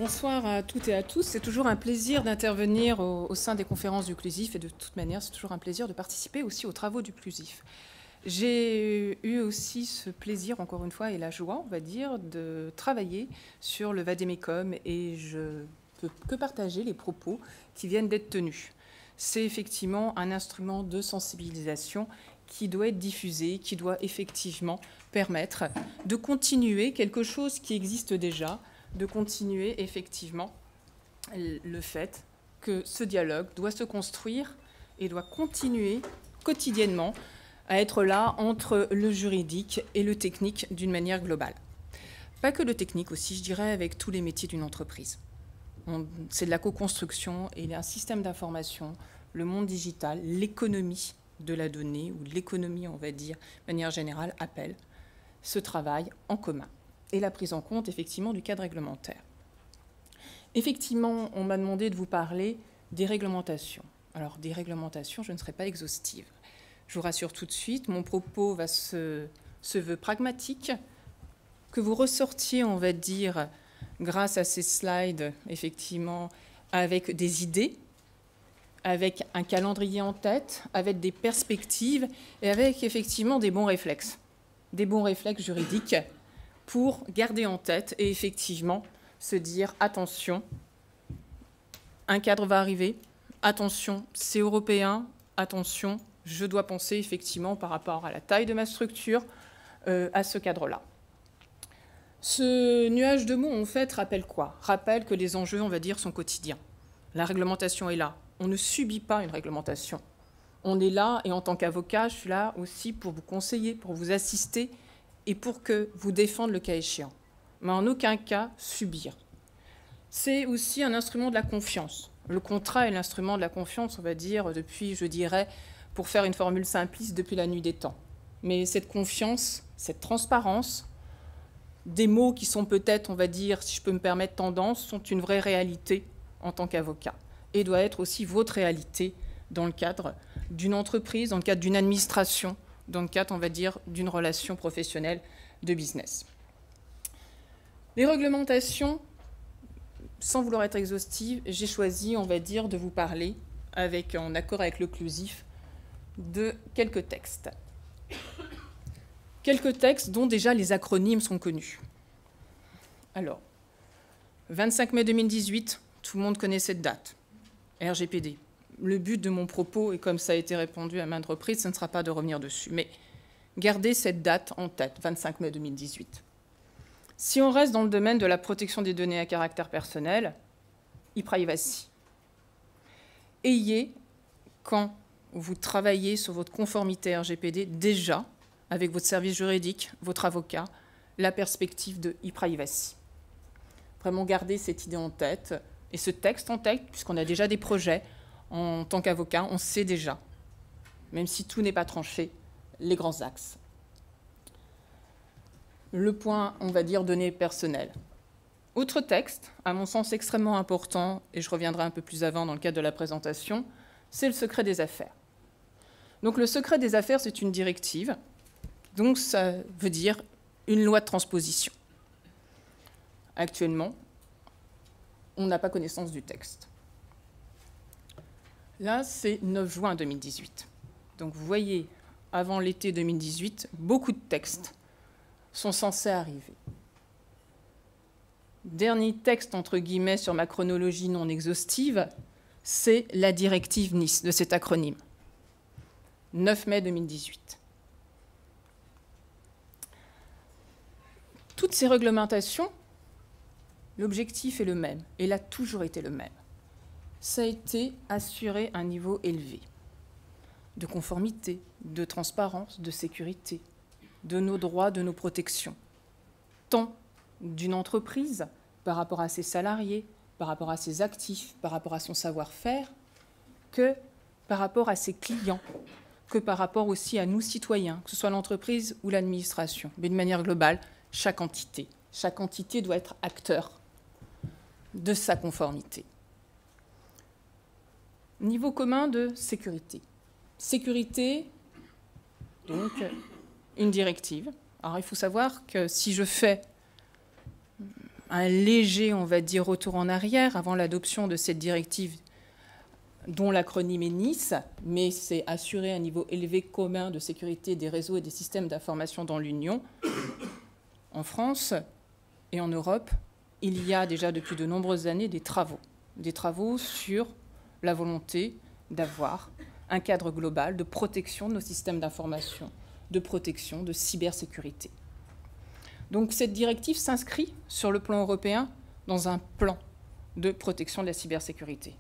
Bonsoir à toutes et à tous. C'est toujours un plaisir d'intervenir au sein des conférences du CLUSIF et de toute manière, c'est toujours un plaisir de participer aussi aux travaux du CLUSIF. J'ai eu aussi ce plaisir, encore une fois, et la joie, on va dire, de travailler sur le vade-mecum et je peux que partager les propos qui viennent d'être tenus. C'est effectivement un instrument de sensibilisation qui doit être diffusé, qui doit effectivement permettre de continuer quelque chose qui existe déjà, de continuer effectivement le fait que ce dialogue doit se construire et doit continuer quotidiennement à être là entre le juridique et le technique d'une manière globale. Pas que le technique aussi, je dirais, avec tous les métiers d'une entreprise. C'est de la co-construction et il y a un système d'information, le monde digital, l'économie de la donnée ou l'économie, on va dire, de manière générale, appelle ce travail en commun et la prise en compte, effectivement, du cadre réglementaire. Effectivement, on m'a demandé de vous parler des réglementations. Alors, des réglementations, je ne serai pas exhaustive. Je vous rassure tout de suite, mon propos se veut pragmatique, que vous ressortiez, on va dire, grâce à ces slides, effectivement, avec des idées, avec un calendrier en tête, avec des perspectives et avec, effectivement, des bons réflexes juridiques pour garder en tête et effectivement se dire attention, un cadre va arriver, attention, c'est européen, attention, je dois penser effectivement par rapport à la taille de ma structure à ce cadre-là. Ce nuage de mots, en fait, rappelle quoi? Rappelle que les enjeux, on va dire, sont quotidiens. La réglementation est là. On ne subit pas une réglementation. On est là, et en tant qu'avocat, je suis là aussi pour vous conseiller, pour vous assister et pour que vous défendre le cas échéant. Mais en aucun cas subir. C'est aussi un instrument de la confiance. Le contrat est l'instrument de la confiance, on va dire, depuis, je dirais, pour faire une formule simpliste, depuis la nuit des temps. Mais cette confiance, cette transparence, des mots qui sont peut-être, on va dire, si je peux me permettre, tendance, sont une vraie réalité en tant qu'avocat. Et doit être aussi votre réalité dans le cadre d'une entreprise, dans le cadre d'une administration, dans le cadre, on va dire, d'une relation professionnelle de business. Les réglementations, sans vouloir être exhaustive, j'ai choisi, on va dire, de vous parler, en accord avec le CLUSIF, de quelques textes. Quelques textes dont déjà les acronymes sont connus. Alors, 25 mai 2018, tout le monde connaît cette date, RGPD. Le but de mon propos, et comme ça a été répondu à maintes reprises, ce ne sera pas de revenir dessus, mais gardez cette date en tête, 25 mai 2018. Si on reste dans le domaine de la protection des données à caractère personnel, e-privacy. Ayez, quand vous travaillez sur votre conformité RGPD, déjà, avec votre service juridique, votre avocat, la perspective de e-privacy. Vraiment garder cette idée en tête, et ce texte en tête, puisqu'on a déjà des projets, en tant qu'avocat, on sait déjà, même si tout n'est pas tranché, les grands axes. Le point, on va dire, données personnelles. Autre texte, à mon sens extrêmement important, et je reviendrai un peu plus avant dans le cadre de la présentation, c'est le secret des affaires. Donc le secret des affaires, c'est une directive, donc ça veut dire une loi de transposition. Actuellement, on n'a pas connaissance du texte. Là, c'est 9 juin 2018. Donc vous voyez, avant l'été 2018, beaucoup de textes sont censés arriver. Dernier texte, entre guillemets, sur ma chronologie non exhaustive, c'est la directive Nice, de cet acronyme. 9 mai 2018. Toutes ces réglementations, l'objectif est le même, et il a toujours été le même. Ça a été assurer un niveau élevé de conformité, de transparence, de sécurité, de nos droits, de nos protections, tant d'une entreprise par rapport à ses salariés, par rapport à ses actifs, par rapport à son savoir-faire, que par rapport à ses clients, que par rapport aussi à nous citoyens, que ce soit l'entreprise ou l'administration. Mais de manière globale, chaque entité doit être acteur de sa conformité. Niveau commun de sécurité. Sécurité, donc, une directive. Alors, il faut savoir que si je fais un léger, on va dire, retour en arrière avant l'adoption de cette directive dont l'acronyme est NIS, mais c'est assurer un niveau élevé commun de sécurité des réseaux et des systèmes d'information dans l'Union. En France et en Europe, il y a déjà depuis de nombreuses années des travaux sur la volonté d'avoir un cadre global de protection de nos systèmes d'information, de protection, de cybersécurité. Donc cette directive s'inscrit sur le plan européen dans un plan de protection de la cybersécurité.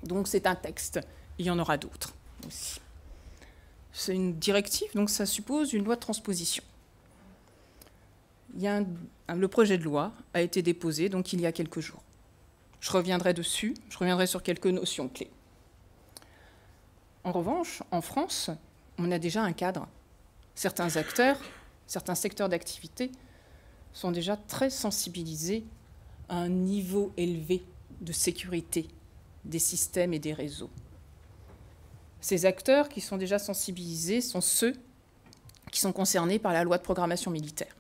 Donc c'est un texte, il y en aura d'autres aussi. C'est une directive, donc ça suppose une loi de transposition. Le projet de loi a été déposé donc il y a quelques jours. Je reviendrai dessus, je reviendrai sur quelques notions clés. En revanche, en France, on a déjà un cadre. Certains acteurs, certains secteurs d'activité sont déjà très sensibilisés à un niveau élevé de sécurité des systèmes et des réseaux. Ces acteurs qui sont déjà sensibilisés sont ceux qui sont concernés par la loi de programmation militaire.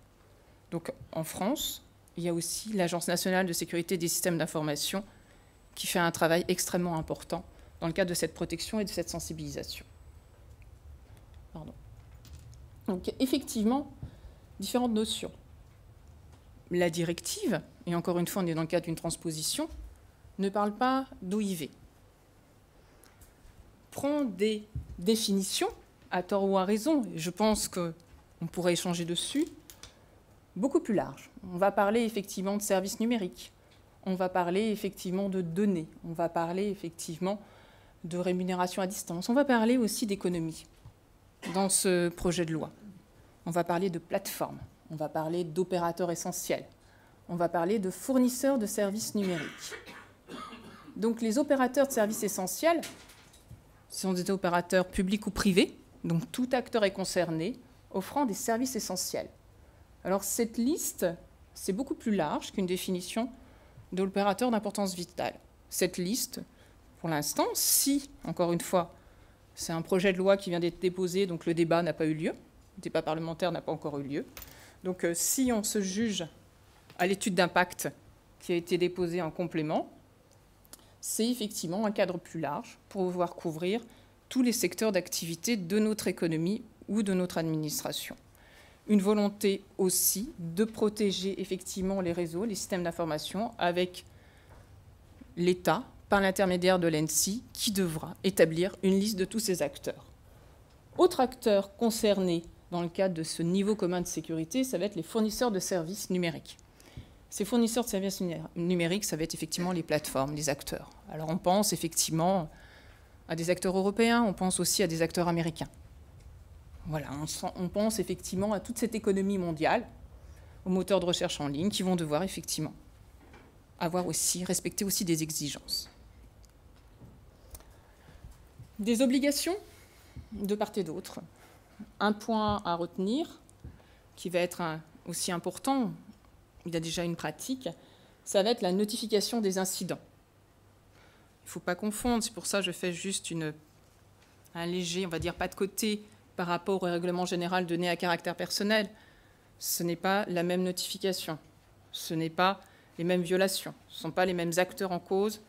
Donc en France, il y a aussi l'Agence nationale de sécurité des systèmes d'information qui fait un travail extrêmement important dans le cadre de cette protection et de cette sensibilisation. Pardon. Donc effectivement, différentes notions. La directive, et encore une fois on est dans le cadre d'une transposition, ne parle pas d'OIV. Prend des définitions, à tort ou à raison, et je pense qu'on pourrait échanger dessus, beaucoup plus larges. On va parler effectivement de services numériques, on va parler effectivement de données, on va parler effectivement de rémunération à distance, on va parler aussi d'économie dans ce projet de loi. On va parler de plateformes, on va parler d'opérateurs essentiels, on va parler de fournisseurs de services numériques. Donc les opérateurs de services essentiels sont des opérateurs publics ou privés, donc tout acteur est concerné, offrant des services essentiels. Alors cette liste, c'est beaucoup plus large qu'une définition de l'opérateur d'importance vitale. Cette liste, pour l'instant, si, encore une fois, c'est un projet de loi qui vient d'être déposé, donc le débat n'a pas eu lieu, le débat parlementaire n'a pas encore eu lieu. Donc si on se juge à l'étude d'impact qui a été déposée en complément, c'est effectivement un cadre plus large pour pouvoir couvrir tous les secteurs d'activité de notre économie ou de notre administration. Une volonté aussi de protéger effectivement les réseaux, les systèmes d'information avec l'État par l'intermédiaire de l'ENSSI qui devra établir une liste de tous ces acteurs. Autre acteur concerné dans le cadre de ce niveau commun de sécurité, ça va être les fournisseurs de services numériques. Ces fournisseurs de services numériques, ça va être effectivement les plateformes, les acteurs. Alors on pense effectivement à des acteurs européens, on pense aussi à des acteurs américains. Voilà, on pense effectivement à toute cette économie mondiale, aux moteurs de recherche en ligne qui vont devoir effectivement respecter aussi des exigences. Des obligations de part et d'autre. Un point à retenir qui va être aussi important, il y a déjà une pratique, ça va être la notification des incidents. Il ne faut pas confondre, c'est pour ça que je fais juste un léger, on va dire, pas de côté par rapport au règlement général donné à caractère personnel. Ce n'est pas la même notification, ce n'est pas les mêmes violations, ce ne sont pas les mêmes acteurs en cause,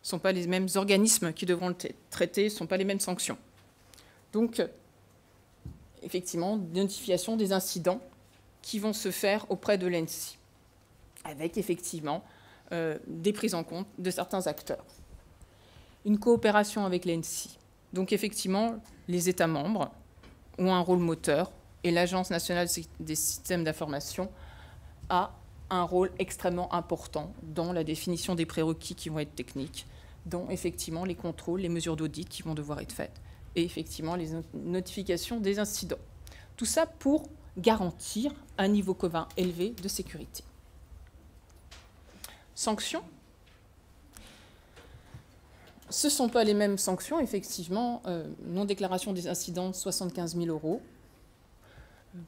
ce ne sont pas les mêmes organismes qui devront le traiter, ce ne sont pas les mêmes sanctions. Donc, effectivement, notification des incidents qui vont se faire auprès de l'ENSSI, avec effectivement des prises en compte de certains acteurs. Une coopération avec l'ENSSI. Donc effectivement, les États membres ont un rôle moteur et l'Agence nationale des systèmes d'information a un rôle extrêmement important dans la définition des prérequis qui vont être techniques, dont effectivement les contrôles, les mesures d'audit qui vont devoir être faites et effectivement les notifications des incidents. Tout ça pour garantir un niveau commun élevé de sécurité. Sanctions. Ce ne sont pas les mêmes sanctions, effectivement. Non-déclaration des incidents, 75 000 €.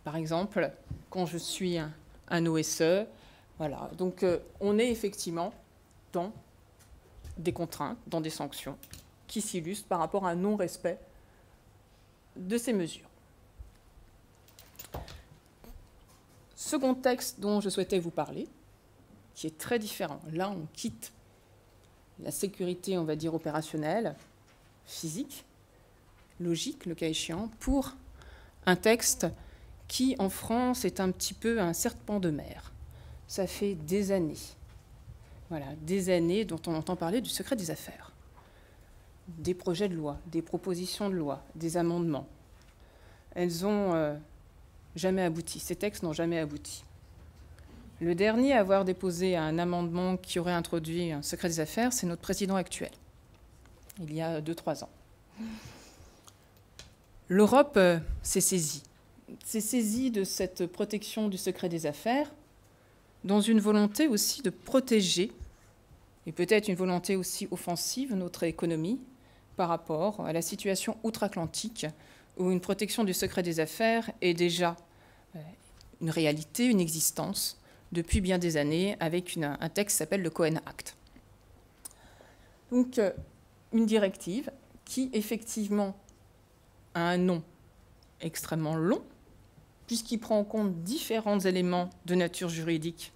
Par exemple, quand je suis un OSE. Voilà. Donc, on est effectivement dans des contraintes, dans des sanctions qui s'illustrent par rapport à un non-respect de ces mesures. Second texte dont je souhaitais vous parler, qui est très différent. Là, on quitte la sécurité, on va dire, opérationnelle, physique, logique, le cas échéant, pour un texte qui, en France, est un petit peu un serpent de mer. Ça fait des années, voilà, des années dont on entend parler du secret des affaires. Des projets de loi, des propositions de loi, des amendements. Elles n'ont jamais abouti. Ces textes n'ont jamais abouti. Le dernier à avoir déposé un amendement qui aurait introduit un secret des affaires, c'est notre président actuel, il y a 2-3 ans. L'Europe s'est saisie de cette protection du secret des affaires dans une volonté aussi de protéger, et peut-être une volonté aussi offensive, notre économie par rapport à la situation outre-Atlantique, où une protection du secret des affaires est déjà une réalité, une existence, depuis bien des années, avec un texte qui s'appelle le Cohen Act. Donc, une directive qui, effectivement, a un nom extrêmement long, puisqu'il prend en compte différents éléments de nature juridique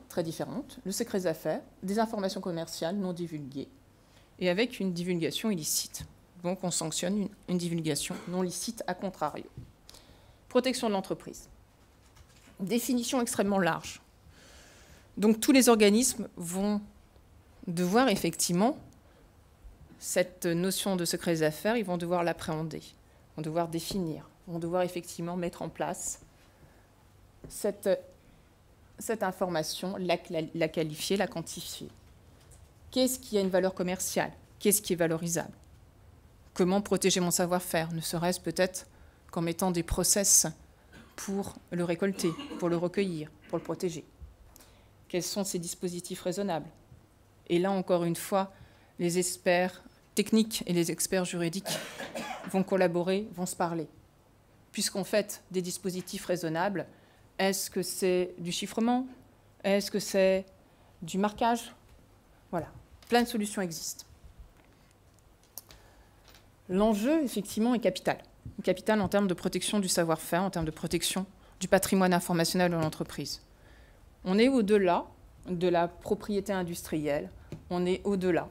très différentes, le secret des affaires, des informations commerciales non divulguées, et avec une divulgation illicite. Donc, on sanctionne une divulgation non licite à contrario. Protection de l'entreprise. Définition extrêmement large. Donc tous les organismes vont devoir effectivement, cette notion de secret des affaires, ils vont devoir l'appréhender, vont devoir définir, vont devoir effectivement mettre en place cette information, la qualifier, la quantifier. Qu'est-ce qui a une valeur commerciale? Qu'est-ce qui est valorisable? Comment protéger mon savoir-faire? Ne serait-ce peut-être qu'en mettant des process pour le récolter, pour le recueillir, pour le protéger. Quels sont ces dispositifs raisonnables? Et là, encore une fois, les experts techniques et les experts juridiques vont collaborer, vont se parler. Puisqu'en fait, des dispositifs raisonnables, est-ce que c'est du chiffrement? Est-ce que c'est du marquage? Voilà, plein de solutions existent. L'enjeu, effectivement, est capital. Capital en termes de protection du savoir-faire, en termes de protection du patrimoine informationnel de l'entreprise. On est au-delà de la propriété industrielle, on est au-delà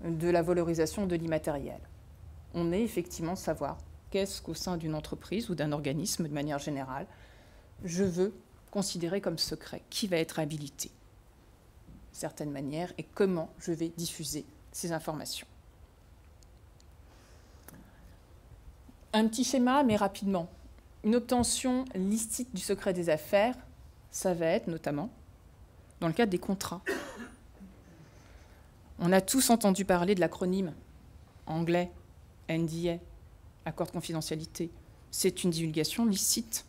de la valorisation de l'immatériel. On est effectivement savoir qu'est-ce qu'au sein d'une entreprise ou d'un organisme, de manière générale, je veux considérer comme secret, qui va être habilité, de certaines manières, et comment je vais diffuser ces informations. Un petit schéma, mais rapidement. Une obtention licite du secret des affaires, ça va être notamment dans le cadre des contrats. On a tous entendu parler de l'acronyme anglais, NDA, accord de confidentialité. C'est une divulgation licite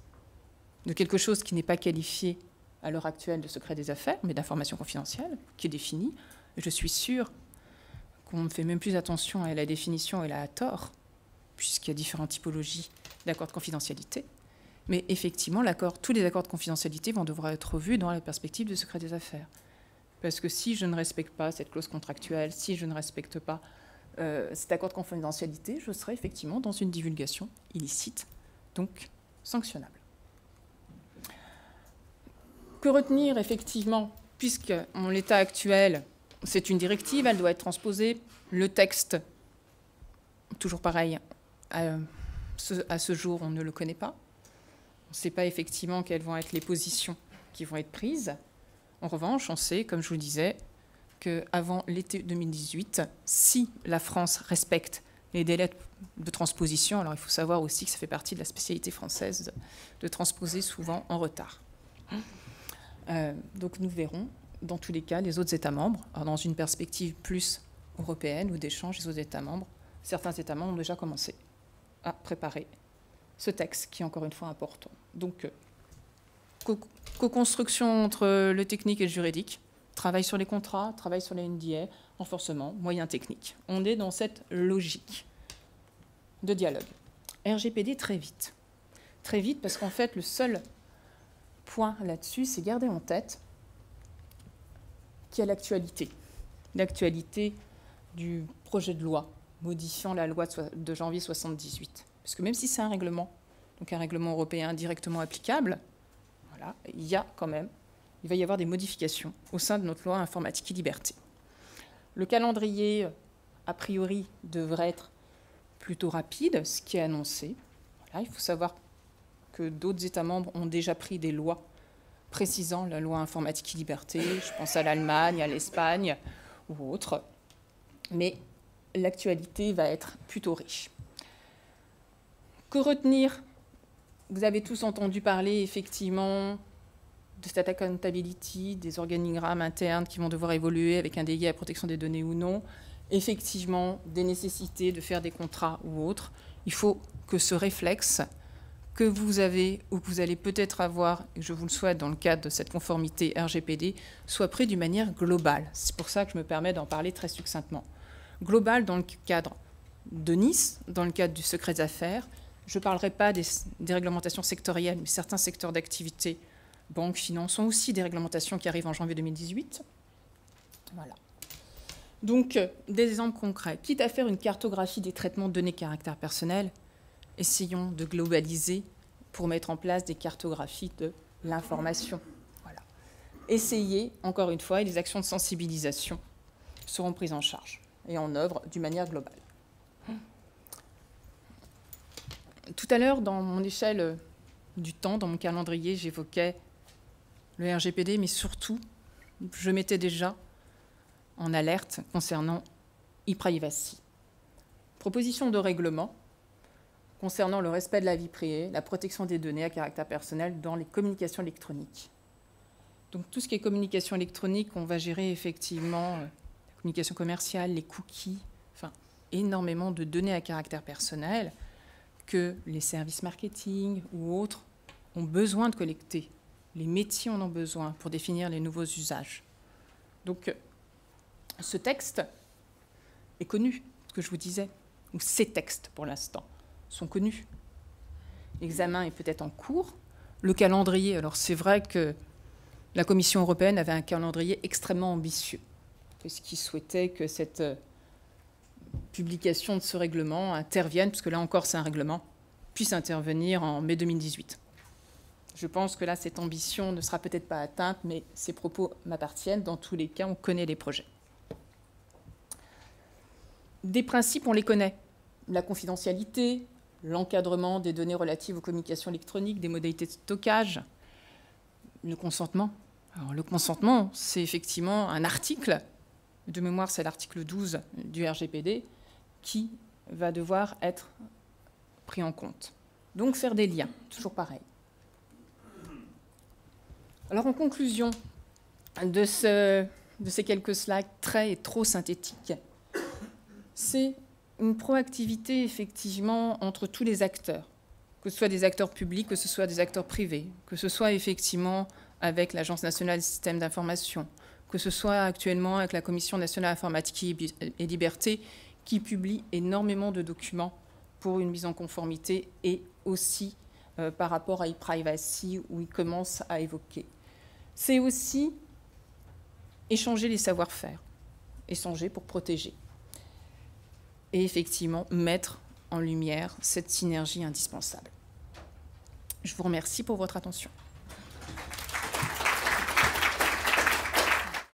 de quelque chose qui n'est pas qualifié à l'heure actuelle de secret des affaires, mais d'information confidentielle, qui est définie. Je suis sûre qu'on ne fait même plus attention à la définition et là à tort, puisqu'il y a différentes typologies d'accords de confidentialité. Mais effectivement, tous les accords de confidentialité vont devoir être revus dans la perspective du secret des affaires. Parce que si je ne respecte pas cette clause contractuelle, si je ne respecte pas cet accord de confidentialité, je serai effectivement dans une divulgation illicite, donc sanctionnable. Que retenir effectivement, puisque en l'état actuel, c'est une directive, elle doit être transposée, le texte, toujours pareil, à ce jour, on ne le connaît pas. On ne sait pas effectivement quelles vont être les positions qui vont être prises. En revanche, on sait, comme je vous le disais, qu'avant l'été 2018, si la France respecte les délais de transposition, alors il faut savoir aussi que ça fait partie de la spécialité française de transposer souvent en retard. Donc nous verrons, dans tous les cas, les autres États membres, alors dans une perspective plus européenne ou d'échange des autres États membres, certains États membres ont déjà commencé à préparer ce texte qui est encore une fois important. Donc, co-construction entre le technique et le juridique, travail sur les contrats, travail sur les NDA, renforcement, moyens techniques. On est dans cette logique de dialogue. RGPD très vite. Très vite parce qu'en fait, le seul point là-dessus, c'est garder en tête qu'il y a l'actualité. L'actualité du projet de loi modifiant la loi de janvier 1978. Parce que même si c'est un règlement, donc un règlement européen directement applicable, voilà, il y a quand même il va y avoir des modifications au sein de notre loi informatique et liberté. Le calendrier, a priori, devrait être plutôt rapide, ce qui est annoncé. Voilà, il faut savoir que d'autres États membres ont déjà pris des lois précisant la loi informatique et liberté. Je pense à l'Allemagne, à l'Espagne ou autres. Mais l'actualité va être plutôt riche. Que retenir? Vous avez tous entendu parler, effectivement, de cette accountability, des organigrammes internes qui vont devoir évoluer avec un délégué à la protection des données ou non. Effectivement, des nécessités de faire des contrats ou autres. Il faut que ce réflexe que vous avez ou que vous allez peut-être avoir, et je vous le souhaite dans le cadre de cette conformité RGPD, soit pris d'une manière globale. C'est pour ça que je me permets d'en parler très succinctement. Global dans le cadre de Nice, dans le cadre du secret des affaires. Je ne parlerai pas des réglementations sectorielles, mais certains secteurs d'activité, banque, finance, sont aussi des réglementations qui arrivent en janvier 2018. Voilà. Donc, des exemples concrets. Quitte à faire une cartographie des traitements de données caractère personnel, essayons de globaliser pour mettre en place des cartographies de l'information. Voilà. Essayez, encore une fois, et les actions de sensibilisation seront prises en charge et en œuvre d'une manière globale. Tout à l'heure, dans mon échelle du temps, dans mon calendrier, j'évoquais le RGPD, mais surtout, je mettais déjà en alerte concernant e-privacy. Proposition de règlement concernant le respect de la vie privée, la protection des données à caractère personnel dans les communications électroniques. Donc tout ce qui est communication électronique, on va gérer effectivement la communication commerciale, les cookies, enfin énormément de données à caractère personnel que les services marketing ou autres ont besoin de collecter. Les métiers en ont besoin pour définir les nouveaux usages. Donc ce texte est connu, ce que je vous disais, ou ces textes pour l'instant sont connus. L'examen est peut-être en cours. Le calendrier, alors c'est vrai que la Commission européenne avait un calendrier extrêmement ambitieux, puisqu'il souhaitait que cette publication de ce règlement intervienne, puisque là encore c'est un règlement, puisse intervenir en mai 2018. Je pense que là, cette ambition ne sera peut-être pas atteinte, mais ces propos m'appartiennent. Dans tous les cas, on connaît les projets. Des principes, on les connaît. La confidentialité, l'encadrement des données relatives aux communications électroniques, des modalités de stockage, le consentement. Alors, le consentement, c'est effectivement un article, de mémoire, c'est l'article 12 du RGPD, qui va devoir être pris en compte. Donc, faire des liens, toujours pareil. Alors, en conclusion de ces quelques slides très et trop synthétiques, c'est une proactivité, effectivement, entre tous les acteurs, que ce soit des acteurs publics, que ce soit des acteurs privés, que ce soit, effectivement, avec l'Agence nationale des systèmes d'information, que ce soit actuellement avec la Commission nationale informatique et liberté, qui publie énormément de documents pour une mise en conformité et aussi par rapport à e-privacy, où il commence à évoquer. C'est aussi échanger les savoir-faire, échanger pour protéger. Et effectivement, mettre en lumière cette synergie indispensable. Je vous remercie pour votre attention.